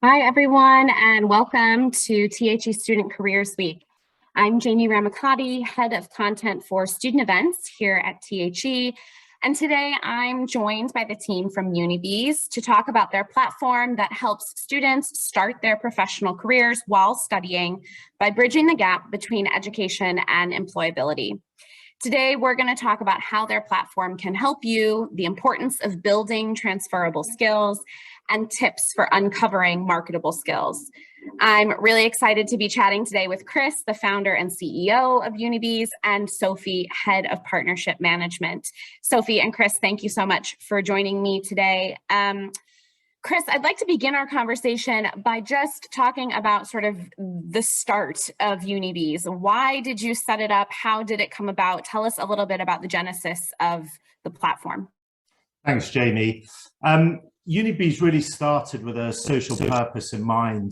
Hi, everyone, and welcome to THE Student Careers Week. I'm Jamie Ramacati, Head of Content for Student Events here at THE, and today I'm joined by the team from Unibeez to talk about their platform that helps students start their professional careers while studying by bridging the gap between education and employability. Today, we're going to talk about how their platform can help you, the importance of building transferable skills, and tips for uncovering marketable skills. I'm really excited to be chatting today with Chris, the founder and CEO of Unibeez, and Sophie, Head of Partnership Management. Sophie and Chris, thank you so much for joining me today. Chris, I'd like to begin our conversation by just talking about sort of the start of Unibeez. Why did you set it up? How did it come about? Tell us a little bit about the genesis of the platform. Thanks, Jamie. Unibeez really started with a social purpose in mind.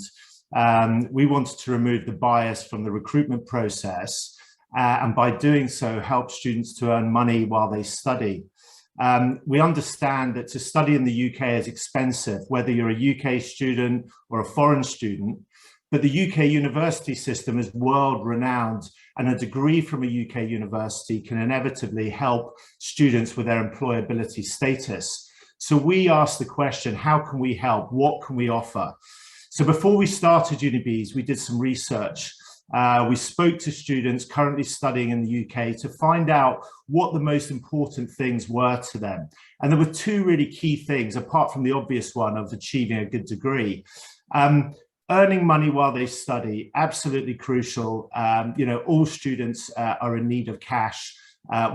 We wanted to remove the bias from the recruitment process, and by doing so, help students to earn money while they study. We understand that to study in the UK is expensive, whether you're a UK student or a foreign student, but the UK university system is world-renowned, and a degree from a UK university can inevitably help students with their employability status. So we asked the question, how can we help? What can we offer? So before we started Unibeez, we did some research. We spoke to students currently studying in the UK to find out what the most important things were to them. And there were two really key things, apart from the obvious one of achieving a good degree. Earning money while they study, absolutely crucial. All students are in need of cash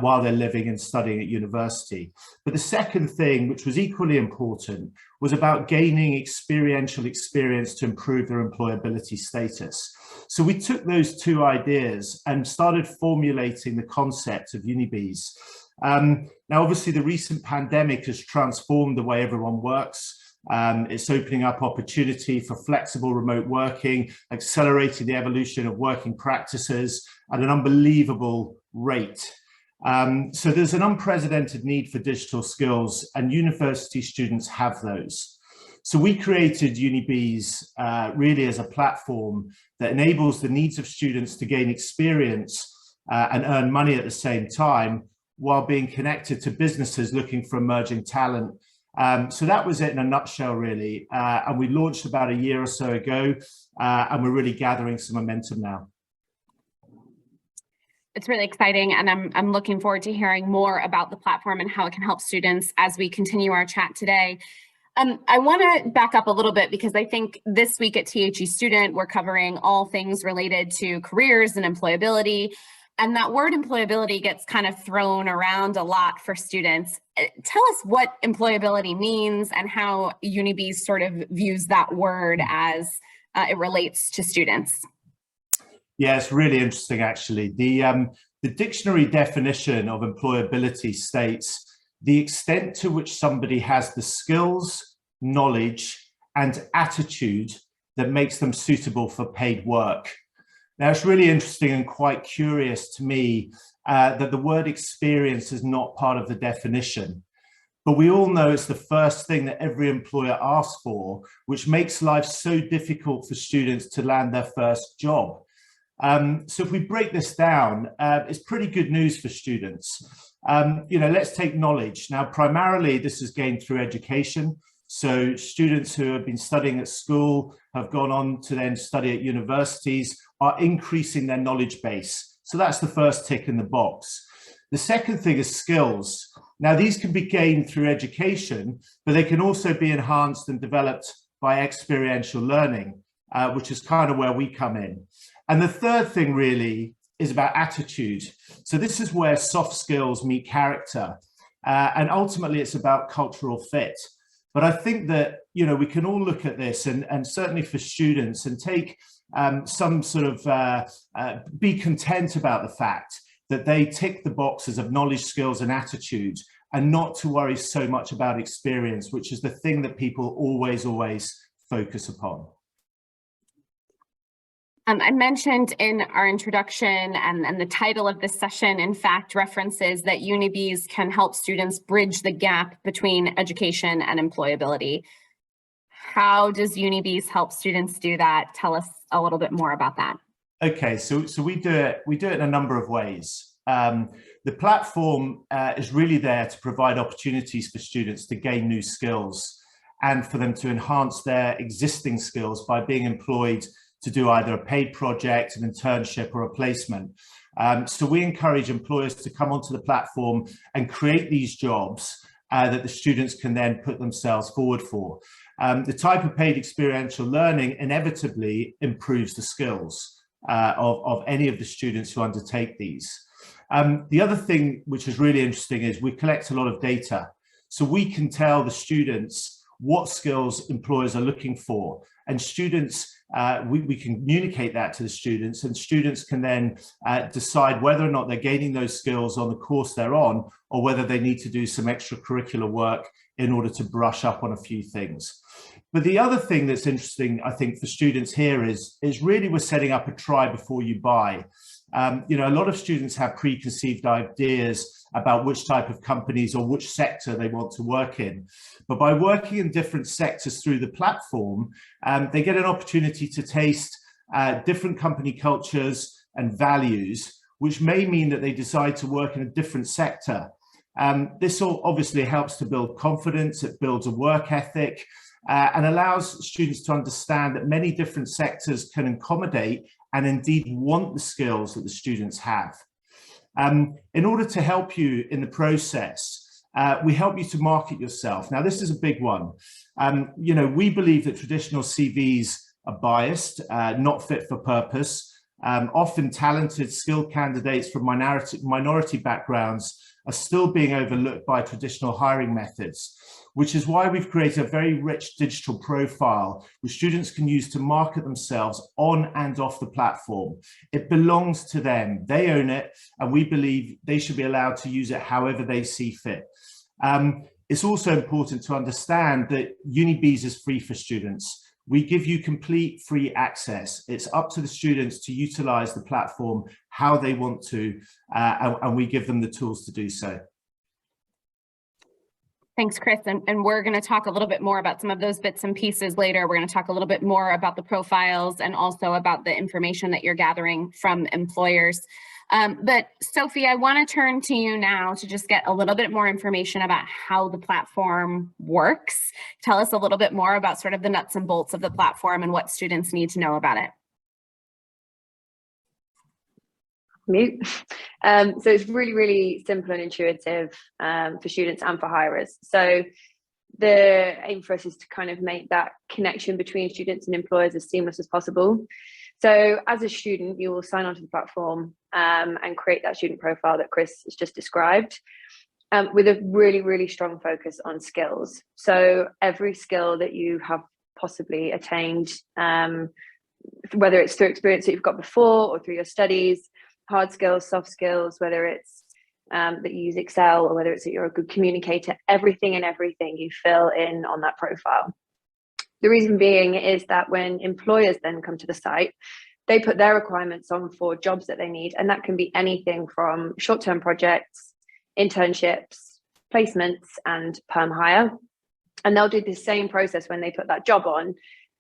while they're living and studying at university. But the second thing, which was equally important, was about gaining experiential experience to improve their employability status. So we took those two ideas and started formulating the concept of Unibeez. Now, obviously, the recent pandemic has transformed the way everyone works. It's opening up opportunity for flexible remote working, accelerating the evolution of working practices at an unbelievable rate. So there's an unprecedented need for digital skills, and university students have those. So we created Unibeez really as a platform that enables the needs of students to gain experience and earn money at the same time, while being connected to businesses looking for emerging talent. So that was it in a nutshell, really. And we launched about a year or so ago, and we're really gathering some momentum now. It's really exciting, and I'm looking forward to hearing more about the platform and how it can help students as we continue our chat today. I want to back up a little bit because I think this week at THE Student, we're covering all things related to careers and employability. And that word employability gets kind of thrown around a lot for students. Tell us what employability means and how Unibeez sort of views that word as it relates to students. Yeah, it's really interesting, actually. The dictionary definition of employability states the extent to which somebody has the skills, knowledge, and attitude that makes them suitable for paid work. Now, it's really interesting and quite curious to me that the word experience is not part of the definition. But we all know it's the first thing that every employer asks for, which makes life so difficult for students to land their first job. So if we break this down, it's pretty good news for students. Let's take knowledge. Now, primarily, this is gained through education. So students who have been studying at school have gone on to then study at universities, are increasing their knowledge base. So that's the first tick in the box. The second thing is skills. Now, these can be gained through education, but they can also be enhanced and developed by experiential learning, which is kind of where we come in. And the third thing really is about attitude. So this is where soft skills meet character. And ultimately, it's about cultural fit. But I think that, we can all look at this and certainly for students and take some sort of be content about the fact that they tick the boxes of knowledge, skills, and attitude, and not to worry so much about experience, which is the thing that people always focus upon. I mentioned in our introduction and the title of this session, in fact, references that Unibeez can help students bridge the gap between education and employability. How does Unibeez help students do that? Tell us a little bit more about that. Okay, so we do it in a number of ways. The platform is really there to provide opportunities for students to gain new skills and for them to enhance their existing skills by being employed to do either a paid project, an internship, or a placement. So we encourage employers to come onto the platform and create these jobs that the students can then put themselves forward for. The type of paid experiential learning inevitably improves the skills of any of the students who undertake these. The other thing which is really interesting is we collect a lot of data. So we can tell the students what skills employers are looking for, and students, we can communicate that to the students, and students can then decide whether or not they're gaining those skills on the course they're on, or whether they need to do some extracurricular work in order to brush up on a few things. But the other thing that's interesting, I think, for students here is really we're setting up a try before you buy. You know, a lot of students have preconceived ideas about which type of companies or which sector they want to work in. But by working in different sectors through the platform, they get an opportunity to taste different company cultures and values, which may mean that they decide to work in a different sector. This all obviously helps to build confidence, it builds a work ethic, and allows students to understand that many different sectors can accommodate and indeed want the skills that the students have. In order to help you in the process, we help you to market yourself. Now, this is a big one. You know, we believe that traditional CVs are biased, not fit for purpose. Often talented, skilled candidates from minority backgrounds are still being overlooked by traditional hiring methods, which is why we've created a very rich digital profile which students can use to market themselves on and off the platform. It belongs to them, they own it, and we believe they should be allowed to use it however they see fit. It's also important to understand that Unibeez is free for students. We give you complete free access. It's up to the students to utilize the platform how they want to, and we give them the tools to do so. Thanks, Chris. And we're going to talk a little bit more about some of those bits and pieces later. We're going to talk a little bit more about the profiles and also about the information that you're gathering from employers. But Sophie, I want to turn to you now to just get a little bit more information about how the platform works. Tell us a little bit more about sort of the nuts and bolts of the platform and what students need to know about it. Mute. So it's really, really simple and intuitive for students and for hirers. So the aim for us is to kind of make that connection between students and employers as seamless as possible. So as a student, you will sign onto the platform and create that student profile that Chris has just described, with a really, really strong focus on skills. So every skill that you have possibly attained, whether it's through experience that you've got before or through your studies, hard skills, soft skills, whether it's that you use Excel or whether it's that you're a good communicator, everything you fill in on that profile. The reason being is that when employers then come to the site, they put their requirements on for jobs that they need, and that can be anything from short-term projects, internships, placements, and perm hire. And they'll do the same process when they put that job on,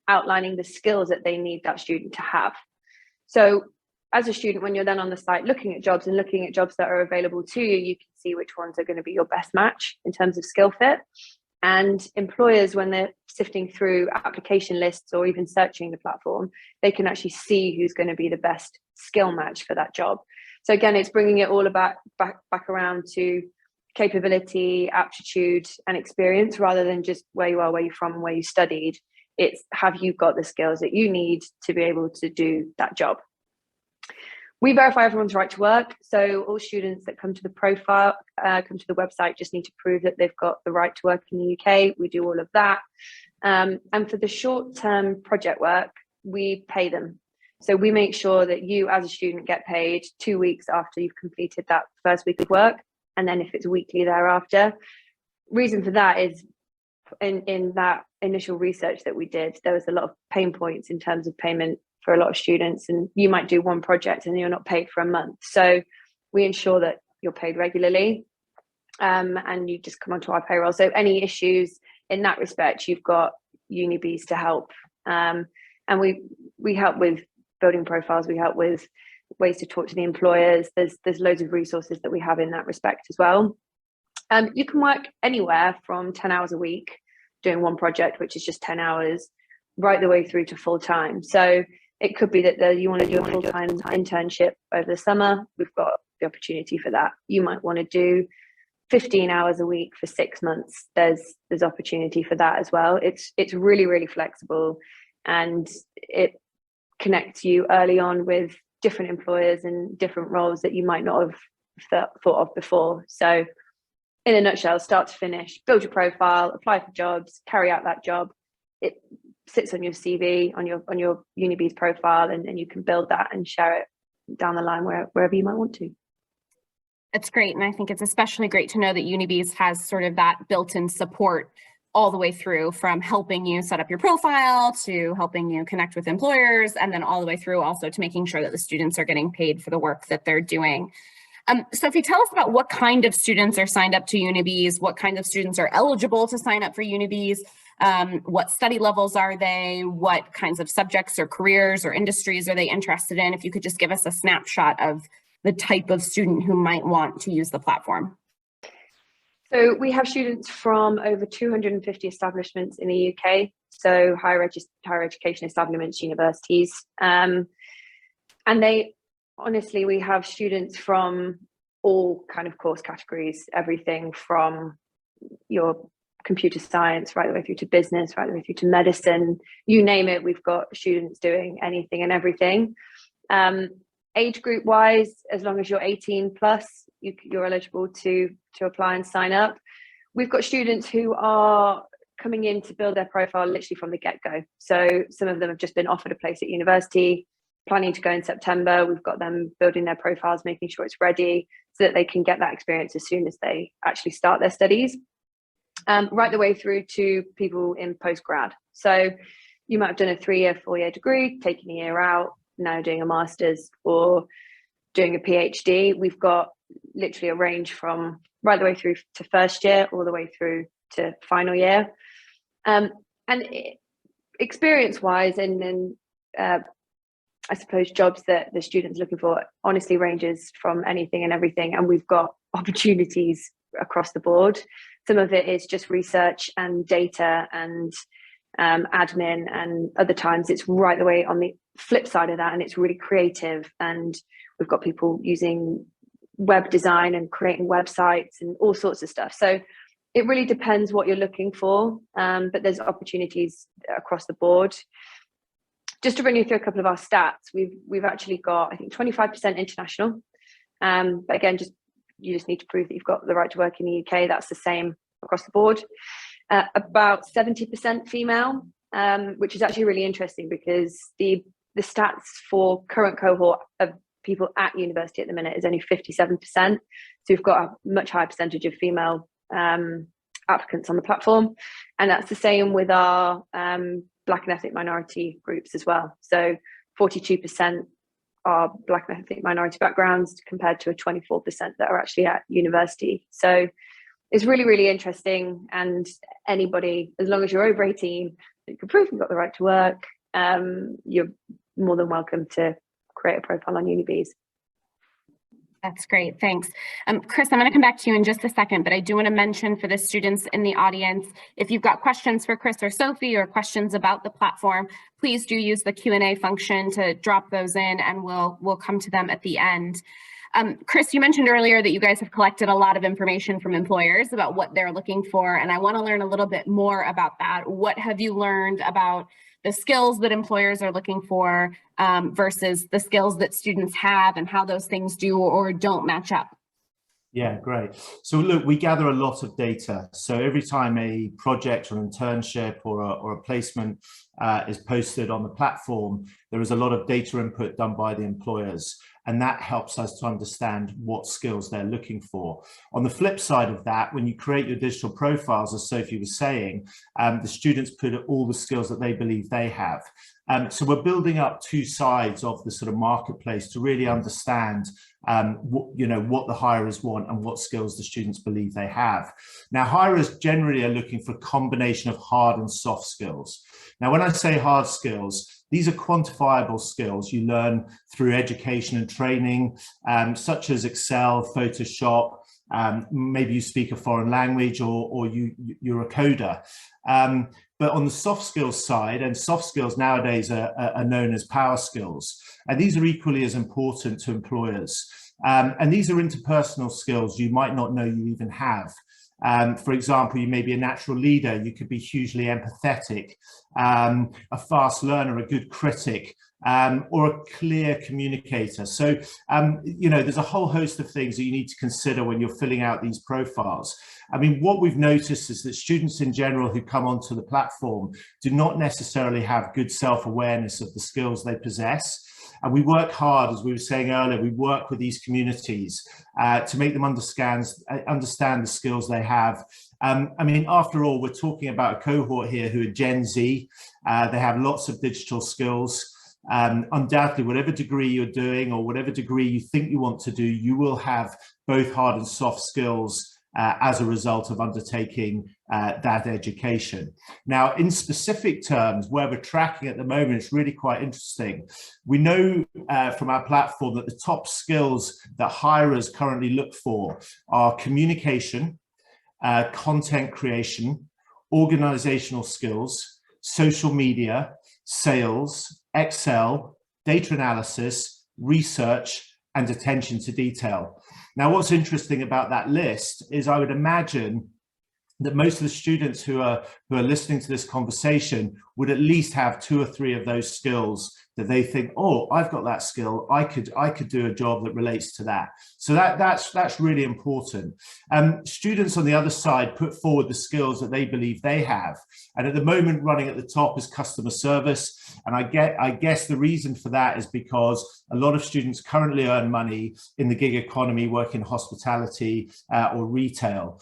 outlining the skills that they need that student to have. So as a student, when you're then on the site looking at jobs that are available to you, you can see which ones are going to be your best match in terms of skill fit. And employers, when they're sifting through application lists or even searching the platform, they can actually see who's going to be the best skill match for that job. So again, it's bringing it all back around to capability, aptitude, and experience, rather than just where you are, where you're from, and where you studied. It's have you got the skills that you need to be able to do that job. We verify everyone's right to work. So all students that come to the profile, come to the website, just need to prove that they've got the right to work in the UK. We do all of that. And for the short-term project work, we pay them. So we make sure that you as a student get paid 2 weeks after you've completed that first week of work. And then if it's weekly thereafter. Reason for that is in that initial research that we did, there was a lot of pain points in terms of payment for a lot of students, and you might do one project and you're not paid for a month. So we ensure that you're paid regularly, and you just come onto our payroll. So any issues in that respect, you've got Unibeez to help. And we help with building profiles, we help with ways to talk to the employers. There's loads of resources that we have in that respect as well. You can work anywhere from 10 hours a week doing one project, which is just 10 hours, right the way through to full time. So it could be that you want to do a full-time internship over the summer. We've got the opportunity for that. You might want to do 15 hours a week for 6 months. There's opportunity for that as well. It's really, really flexible, and it connects you early on with different employers and different roles that you might not have thought of before. So in a nutshell, start to finish, build your profile, apply for jobs, carry out that job. It sits on your CV, on your Unibeez profile, and you can build that and share it down the line wherever you might want to. It's great. And I think it's especially great to know that Unibeez has sort of that built-in support all the way through, from helping you set up your profile to helping you connect with employers, and then all the way through also to making sure that the students are getting paid for the work that they're doing. Sophie, tell us about what kind of students are signed up to Unibeez, what kind of students are eligible to sign up for Unibeez, what study levels are they, what kinds of subjects or careers or industries are they interested in? If you could just give us a snapshot of the type of student who might want to use the platform. So we have students from over 250 establishments in the UK, so higher education establishments, universities, and honestly, we have students from all kind of course categories, everything from your computer science right the way through to business, right the way through to medicine, you name it. We've got students doing anything and everything. Age group wise, as long as you're 18 plus, you're eligible to apply and sign up. We've got students who are coming in to build their profile literally from the get-go. So some of them have just been offered a place at university, planning to go in September. We've got them building their profiles, making sure it's ready so that they can get that experience as soon as they actually start their studies. Right the way through to people in postgrad. So you might have done a 3-year, 4-year degree, taking a year out, now doing a master's or doing a PhD. We've got literally a range from right the way through to first year all the way through to final year. And experience-wise, and I suppose jobs that the students looking for honestly ranges from anything and everything, and we've got opportunities across the board. Some of it is just research and data and admin, and other times it's right the way on the flip side of that, and it's really creative, and we've got people using web design and creating websites and all sorts of stuff. So it really depends what you're looking for, but there's opportunities across the board. Just to run you through a couple of our stats, we've actually got, I think, 25% international, but again, you just need to prove that you've got the right to work in the UK. That's the same across the board. About 70% female, which is actually really interesting because the stats for current cohort of people at university at the minute is only 57%. So we've got a much higher percentage of female applicants on the platform, and that's the same with our Black and ethnic minority groups as well. So 42% are Black and ethnic minority backgrounds compared to a 24% that are actually at university. So it's really, really interesting, and anybody, as long as you're over 18, you can prove you've got the right to work, you're more than welcome to create a profile on Unibeez. That's great, thanks. Chris, I'm going to come back to you in just a second, but I do want to mention for the students in the audience, if you've got questions for Chris or Sophie or questions about the platform, please do use the Q&A function to drop those in, and we'll come to them at the end. Chris, you mentioned earlier that you guys have collected a lot of information from employers about what they're looking for, and I want to learn a little bit more about that. What have you learned about the skills that employers are looking for versus the skills that students have, and how those things do or don't match up? Yeah, great. So look, we gather a lot of data. So every time a project or an internship or a placement is posted on the platform, there is a lot of data input done by the employers, and that helps us to understand what skills they're looking for. On the flip side of that, when you create your digital profiles, as Sophie was saying, the students put all the skills that they believe they have. So we're building up two sides of the sort of marketplace to really understand what the hirers want and what skills the students believe they have. Now, hirers generally are looking for a combination of hard and soft skills. Now, when I say hard skills, these are quantifiable skills you learn through education and training, such as Excel, Photoshop. Maybe you speak a foreign language, or you're a coder. But on the soft skills side, and soft skills nowadays are known as power skills, and these are equally as important to employers. And these are interpersonal skills you might not know you even have. For example, you may be a natural leader, you could be hugely empathetic, a fast learner, a good critic, or a clear communicator. So, there's a whole host of things that you need to consider when you're filling out these profiles. I mean, what we've noticed is that students in general who come onto the platform do not necessarily have good self-awareness of the skills they possess. And we work hard, as we were saying earlier, we work with these communities to make them understand the skills they have. I mean, after all, we're talking about a cohort here who are Gen Z. They have lots of digital skills. Undoubtedly, whatever degree you're doing or whatever degree you think you want to do, you will have both hard and soft skills as a result of undertaking that education. Now, in specific terms, where we're tracking at the moment, it's really quite interesting. We know from our platform that the top skills that hirers currently look for are communication, content creation, organizational skills, social media, sales, Excel, data analysis, research, and attention to detail. Now, what's interesting about that list is I would imagine that most of the students who are listening to this conversation would at least have 2 or 3 of those skills that they think, oh, I've got that skill, I could do a job that relates to that. So that's really important. Students on the other side put forward the skills that they believe they have, and at the moment running at the top is customer service. And I guess the reason for that is because a lot of students currently earn money in the gig economy, work in hospitality or retail.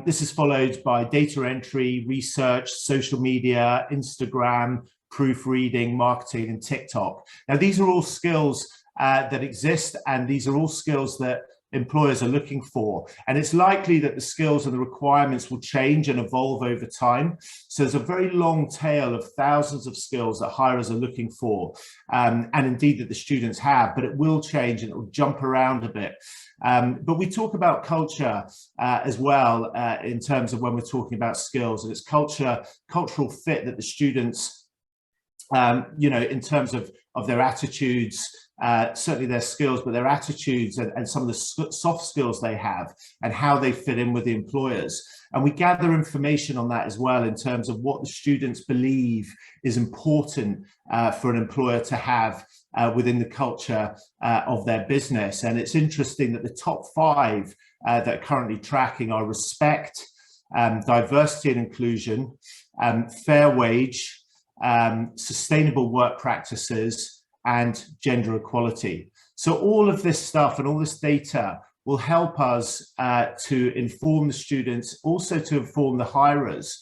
This is followed by data entry, research, social media, Instagram, proofreading, marketing, and TikTok. Now, these are all skills that exist, and these are all skills that employers are looking for. And it's likely that the skills and the requirements will change and evolve over time. So there's a very long tail of thousands of skills that hirers are looking for, and indeed that the students have, but it will change and it will jump around a bit. But we talk about culture as well in terms of when we're talking about skills, and it's cultural fit that the students in terms of their attitudes, certainly their skills, but their attitudes and some of the soft skills they have and how they fit in with the employers. And we gather information on that as well in terms of what the students believe is important for an employer to have within the culture of their business. And it's interesting that the top 5 that are currently tracking are respect, diversity and inclusion, fair wage, sustainable work practices, and gender equality. So all of this stuff and all this data will help us to inform the students, also to inform the hirers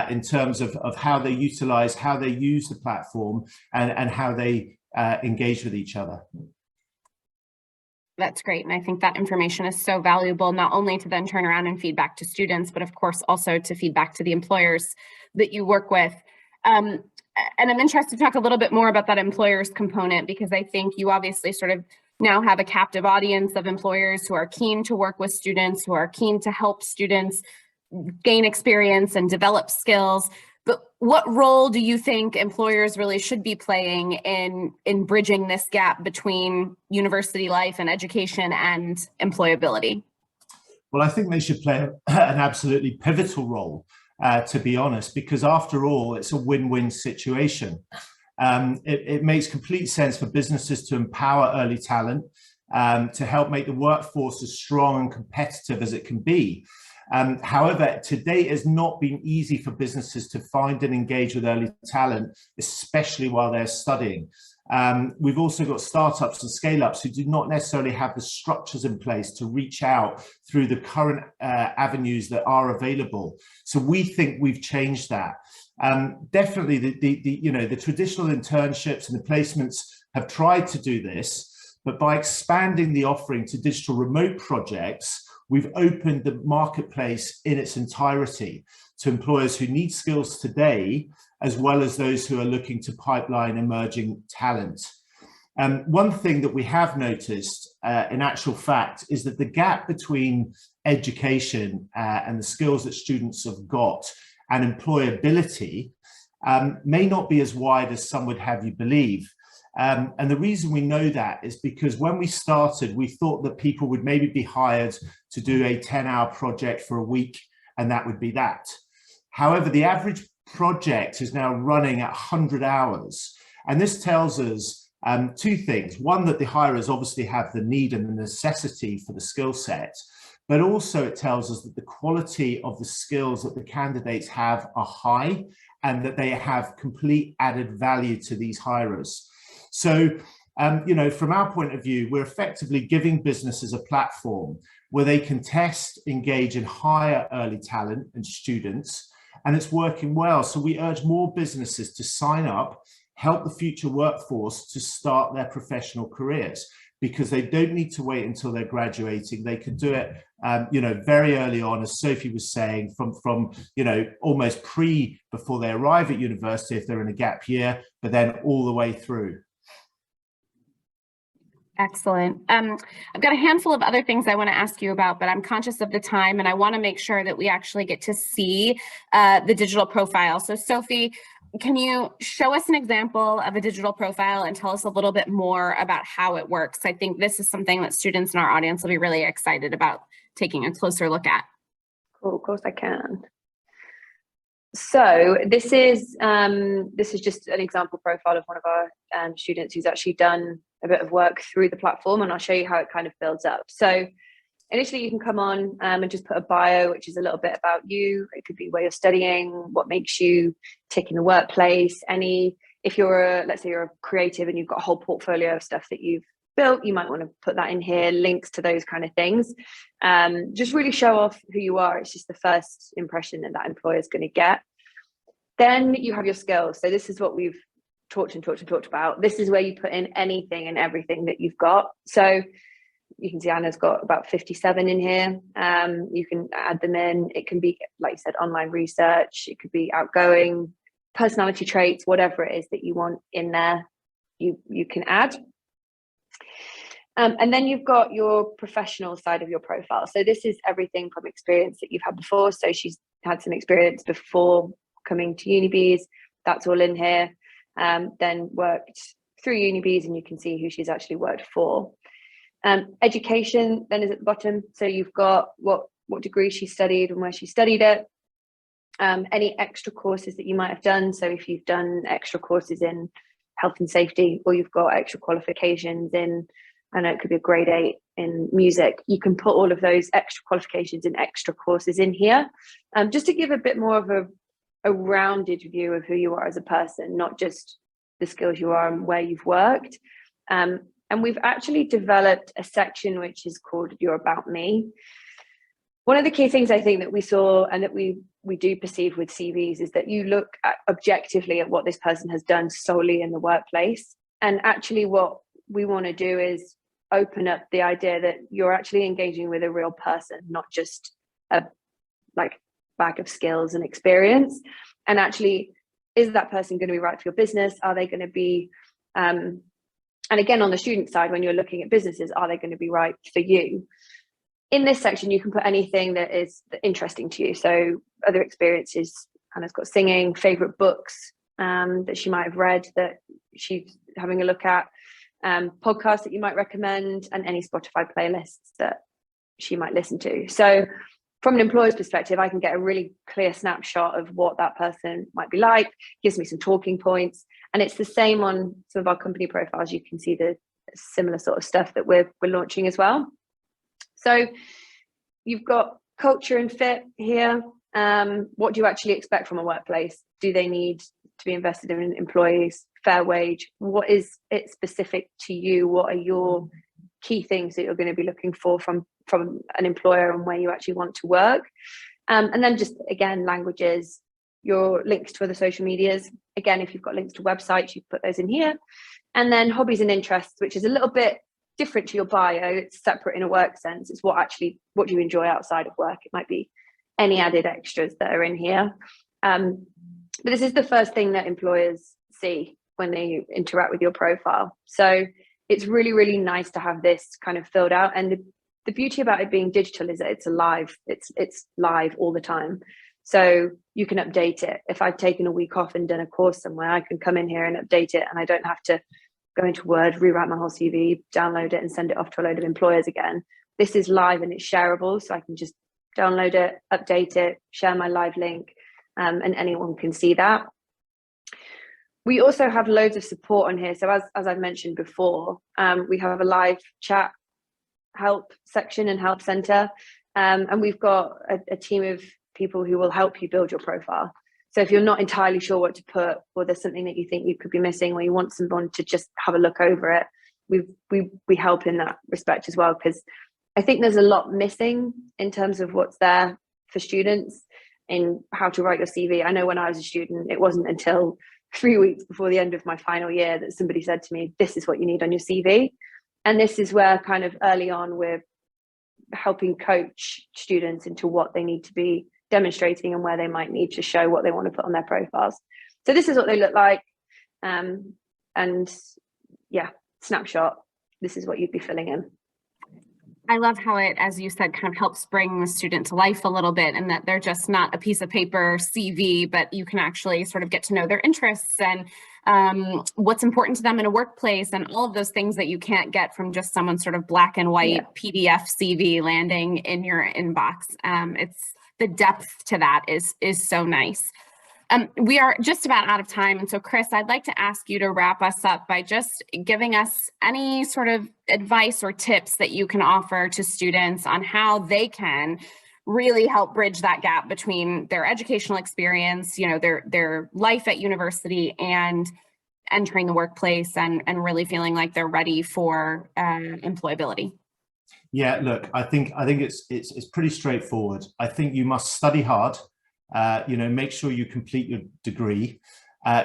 in terms of how they utilize, how they use the platform, and how they engage with each other. That's great. And I think that information is so valuable, not only to then turn around and feed back to students, but of course also to feed back to the employers that you work with. And I'm interested to talk a little bit more about that employers component, because I think you obviously sort of now have a captive audience of employers who are keen to work with students, who are keen to help students gain experience and develop skills. But what role do you think employers really should be playing in bridging this gap between university life and education and employability? Well, I think they should play an absolutely pivotal role. To be honest, because after all, it's a win-win situation. It makes complete sense for businesses to empower early talent, to help make the workforce as strong and competitive as it can be. However, to date, it has not been easy for businesses to find and engage with early talent, especially while they're studying. We've also got startups and scale-ups who do not necessarily have the structures in place to reach out through the current avenues that are available. So we think we've changed that. Definitely, the traditional internships and the placements have tried to do this, but by expanding the offering to digital remote projects, we've opened the marketplace in its entirety to employers who need skills today, as well as those who are looking to pipeline emerging talent. One thing that we have noticed, in actual fact, is that the gap between education and the skills that students have got and employability may not be as wide as some would have you believe. And the reason we know that is because when we started, we thought that people would maybe be hired to do a 10-hour project for a week, and that would be that. However, the average project is now running at 100 hours. And this tells us two things. One, that the hirers obviously have the need and the necessity for the skill set, but also it tells us that the quality of the skills that the candidates have are high and that they have complete added value to these hirers. So, from our point of view, we're effectively giving businesses a platform where they can test, engage, and hire early talent and students, and it's working well. So we urge more businesses to sign up, help the future workforce to start their professional careers, because they don't need to wait until they're graduating. They can do it, very early on, as Sophie was saying, from almost before they arrive at university if they're in a gap year, but then all the way through. Excellent. I've got a handful of other things I want to ask you about, but I'm conscious of the time and I want to make sure that we actually get to see the digital profile. So Sophie, can you show us an example of a digital profile and tell us a little bit more about how it works? I think this is something that students in our audience will be really excited about taking a closer look at. Cool, of course I can. So this is just an example profile of one of our students who's actually done a bit of work through the platform, and I'll show you how it kind of builds up. So initially you can come on and just put a bio, which is a little bit about you. It could be where you're studying, what makes you tick in the workplace, if you're let's say you're a creative and you've got a whole portfolio of stuff that you've built, you might want to put that in here, links to those kind of things. Just really show off who you are. It's just the first impression that employer is going to get. Then you have your skills. So this is what we've talked about. This is where you put in anything and everything that you've got. So you can see Anna's got about 57 in here. You can add them in. It can be, like you said, online research. It could be outgoing, personality traits, whatever it is that you want in there, you can add. And then you've got your professional side of your profile. So this is everything from experience that you've had before. So she's had some experience before coming to Unibeez. That's all in here. Then worked through Unibeez, and you can see who she's actually worked for. Education then is at the bottom. So you've got what degree she studied and where she studied it. Any extra courses that you might have done. So if you've done extra courses in health and safety, or you've got extra qualifications in, I know it could be a grade 8 in music, you can put all of those extra qualifications and extra courses in here, just to give a bit more of a rounded view of who you are as a person, not just the skills you are and where you've worked. And we've actually developed a section which is called Your About Me. One of the key things I think that we saw and that we do perceive with CVs is that you look objectively at what this person has done solely in the workplace. And actually what we want to do is open up the idea that you're actually engaging with a real person, not just a bag of skills and experience. And actually, is that person going to be right for your business? Are they going to be, and again, on the student side, when you're looking at businesses, are they going to be right for you? In this section, you can put anything that is interesting to you. So other experiences, Hannah's got singing, favorite books that she might have read that she's having a look at, podcasts that you might recommend, and any Spotify playlists that she might listen to. So from an employer's perspective, I can get a really clear snapshot of what that person might be like, gives me some talking points. And it's the same on some of our company profiles. You can see the similar sort of stuff that we're launching as well. So you've got culture and fit here. What do you actually expect from a workplace? Do they need to be invested in employees? Fair wage? What is it specific to you? What are your key things that you're going to be looking for from an employer and where you actually want to work? And then just, again, languages, your links to other social medias. Again, if you've got links to websites, you put those in here. And then hobbies and interests, which is a little bit different to your bio. It's separate in a work sense. It's what do you enjoy outside of work? It might be any added extras that are in here. But this is the first thing that employers see when they interact with your profile. So it's really, really nice to have this kind of filled out. And the beauty about it being digital is that it's live all the time. So you can update it. If I've taken a week off and done a course somewhere, I can come in here and update it, and I don't have to go into Word, rewrite my whole CV, download it and send it off to a load of employers again. This is live and it's shareable, so I can just download it, update it, share my live link, and anyone can see that. We also have loads of support on here. So as I've mentioned before, we have a live chat help section and help center, and we've got a team of people who will help you build your profile. So if you're not entirely sure what to put, or there's something that you think you could be missing, or you want someone to just have a look over it, we help in that respect as well, because I think there's a lot missing in terms of what's there for students in how to write your CV. I know when I was a student, it wasn't until 3 weeks before the end of my final year that somebody said to me, this is what you need on your CV. And this is where kind of early on we're helping coach students into what they need to be demonstrating and where they might need to show what they want to put on their profiles. So this is what they look like. And yeah, snapshot, this is what you'd be filling in. I love how it, as you said, kind of helps bring the student to life a little bit, and that they're just not a piece of paper CV, but you can actually sort of get to know their interests and what's important to them in a workplace, and all of those things that you can't get from just someone's sort of black and white PDF CV landing in your inbox. It's the depth to that is so nice. We are just about out of time. And so, Chris, I'd like to ask you to wrap us up by just giving us any sort of advice or tips that you can offer to students on how they can really help bridge that gap between their educational experience, their life at university, and entering the workplace and really feeling like they're ready for employability. Yeah, look, I think it's pretty straightforward. I think you must study hard. Make sure you complete your degree,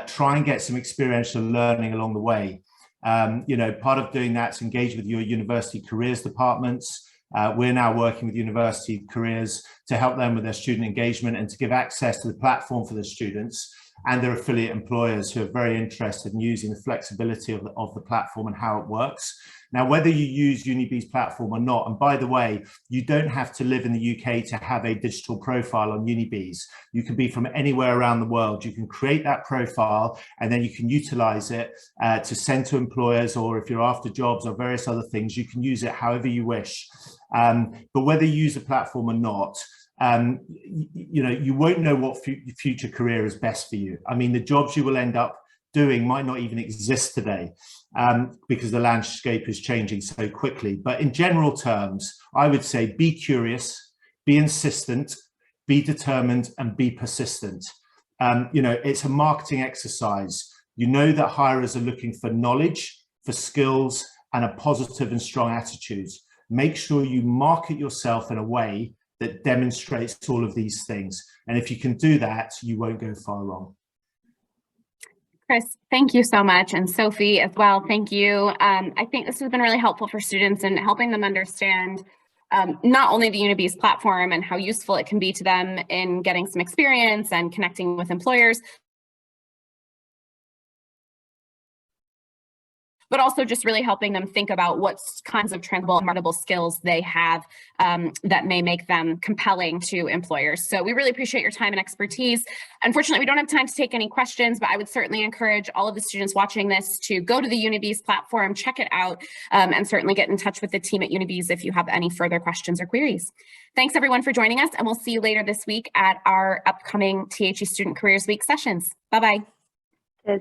try and get some experiential learning along the way. Part of doing that is engage with your university careers departments. We're now working with university careers to help them with their student engagement and to give access to the platform for the students and their affiliate employers who are very interested in using the flexibility of the platform and how it works. Now, whether you use Unibeez platform or not, and by the way, you don't have to live in the UK to have a digital profile on Unibeez. You can be from anywhere around the world. You can create that profile and then you can utilize it to send to employers, or if you're after jobs or various other things, you can use it however you wish. But whether you use the platform or not, you won't know what future career is best for you. I mean, the jobs you will end up doing might not even exist today because the landscape is changing so quickly. But in general terms, I would say be curious, be insistent, be determined, and be persistent. It's a marketing exercise. You know that hirers are looking for knowledge, for skills, and a positive and strong attitude. Make sure you market yourself in a way that demonstrates all of these things. And if you can do that, you won't go far wrong. Chris, thank you so much. And Sophie as well, thank you. I think this has been really helpful for students in helping them understand not only the Unibeez platform and how useful it can be to them in getting some experience and connecting with employers, but also just really helping them think about what kinds of transferable and marketable skills they have that may make them compelling to employers. So we really appreciate your time and expertise. Unfortunately, we don't have time to take any questions, but I would certainly encourage all of the students watching this to go to the Unibeez platform, check it out, and certainly get in touch with the team at Unibeez if you have any further questions or queries. Thanks everyone for joining us, and we'll see you later this week at our upcoming THE Student Careers Week sessions. Bye-bye. Bye.